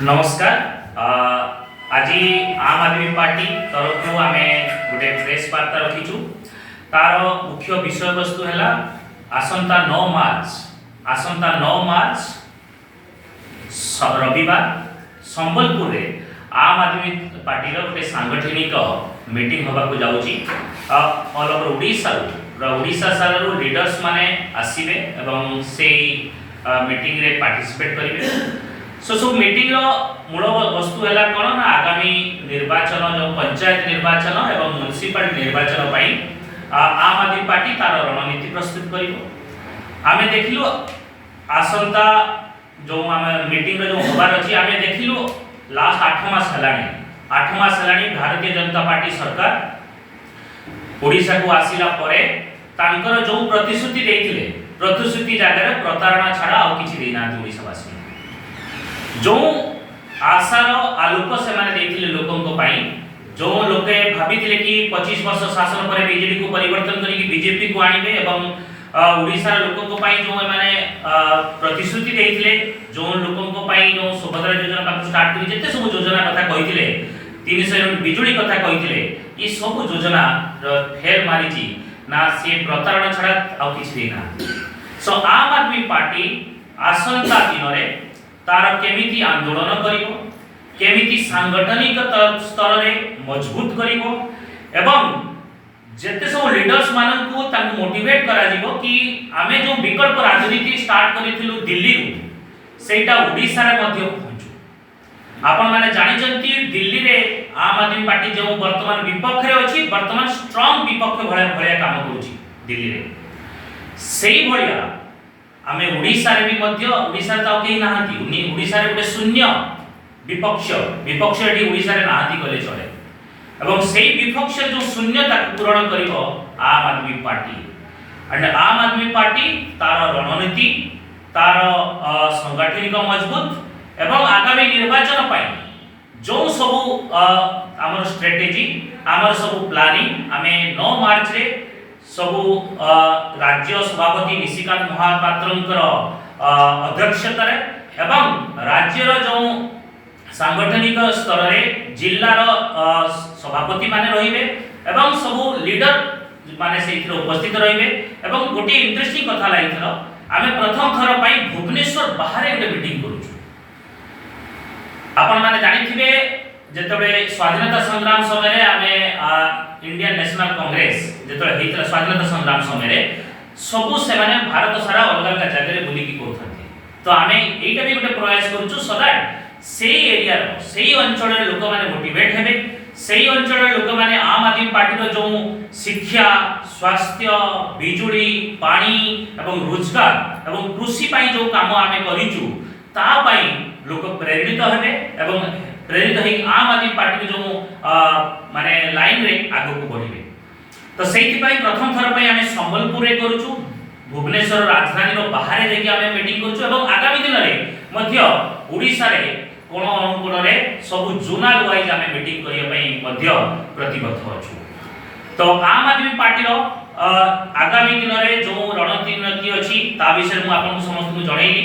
नमस्कार। आज आम आदमी पार्टी तरफ आमे गोटे प्रेस वार्ता रखीचु। तार मुख्य विषय वस्तु है आसंता 9 मार्च रविवार संबलपुर रे आम आदमी पार्टी गोटे सांगठनिक मीटिंग होगा जाऊँगी। ऑल ओवर ओडिशा सारू लीडर्स माने आसीबे एवं से मीटिंग रे पार्टिसिपेट करिवे। सब मीटिंग रो मूल वस्तु है कौन ना आगामी निर्वाचन जो पंचायत निर्वाचन एवं म्युनिसिपल निर्वाचन पाई आम आदमी पार्टी तार रणनीति प्रस्तुत करिवो। आमे देखिलु आसंता जो आम मीटिंग जो होबार अछि आमे देखिलु लास्ट 8 मास हेलानी भारतीय जनता पार्टी सरकार ओडिशा को आसिला परे तांकर जो प्रतिश्रुति देथिले प्रतिश्रुति जगह प्रतारणा छाड़ा आ किछि देना ओडिशावासी जो आशार आलोक से माने देथिले लोकन पाई जो लोके भाबिथिले कि 25 वर्ष शासन पर बीजेपी को परिवर्तन करी बीजेपी को आनिबे एवं ओडिशा लोकन पाई जो माने प्रतिश्रुति देथिले जो लोकन पाई जो सुभद्रा योजना का स्टार्ट करी जते सब योजना कथा कहिथिले 300 यूनिट बिजुली कथा कहिथिले ई सब योजना फेर मारिची ना से प्रतारण छड़ा आ किछि देना। सो आम आदमी पार्टी आसंता दिन रे तार केमिति आंदोलन करिवो केमिति सांगठनिक स्तर रे मजबूत करिवो एवं जेते सब लीडर्स मानन को तांको मोटिवेट करा जिवो कि आमे जो विकल्प राजनीति स्टार्ट करिथिलु दिल्ली रु सेटा ओडिसा रे मध्ये पहुंचू। आपण माने जानि जंती दिल्ली रे आम आदमी पार्टी जो वर्तमान विपक्ष रे अछि वर्तमान स्ट्रांग विपक्ष भळया काम करूची दिल्ली रे सेही भळया आमे ओडिसा रे भी मध्य ओडिसा त केही नाहंती ओडिसा रे गोटे शून्य विपक्ष एठी ओडिसा रे नाहंती कले चले एवं सेही विपक्ष जो शून्यता पूरण करिवो आम आदमी पार्टी एंड आम आदमी पार्टी तार रणनीति तार संगठनिक मजबूत एवं आगामी निर्वाचन पाई जो सब आमर स्ट्रेटेजी आमर सब प्लानिंग आमे 9 मार्च रे सबु राज्य सभापति निशिकांत महापात्रंकर अध्यक्षता रे एवं राज्यर जो सांगठनिक स्तर रे जिल्लार सभापति माने रहिबे एवं सबु लीडर माने सेतिर उपस्थित रहिबे एवं गोटे इंटरेस्टिंग कथा लागिथर आमे प्रथम थर पई भुवनेश्वर बाहर गोटे मीटिंग करूछु। आपण माने जानिथिबे जेतबे स्वाधीनता संग्राम समय रे आमे इंडियन नेशनल कांग्रेस जेतबे हेतला स्वाधीनता संग्राम समय रे सबु से माने भारत सारा अलग अलग जगह रे बुली की करथांती तो आमे एटा भी गोटे प्रयास करूछु सो दैट सेही एरिया रो सेही अंचल रे लोक माने मोटिवेट हेबे सेही अंचल रे लोक माने आम आदमी पार्टी रो जो शिक्षा स्वास्थ्य बिजुली पानी एवं रोजगार एवं कृषि पाई जो काम आमे करिचु ता पाई लोक प्रेरित हेबे एवं प्रेरित है आम आदमी पार्टी जो माने लाइन रे आगो को बढ़िबे। तो सेति पई प्रथम थर पई आमे संबलपुर रे करूछु भुवनेश्वर राजधानी रो बाहर जे कि आमे मीटिंग करूछु एवं आगामी दिन रे मध्य ओडिसा रे कोन अनुकूल रे सब जोनल वाइज आमे मीटिंग करिया पई मध्य प्रतिबद्ध अछु। तो आम आदमी पार्टी रो आगामी दिन रे जो रणनीति अछि ता विषय मु आपन समस्त को जणैली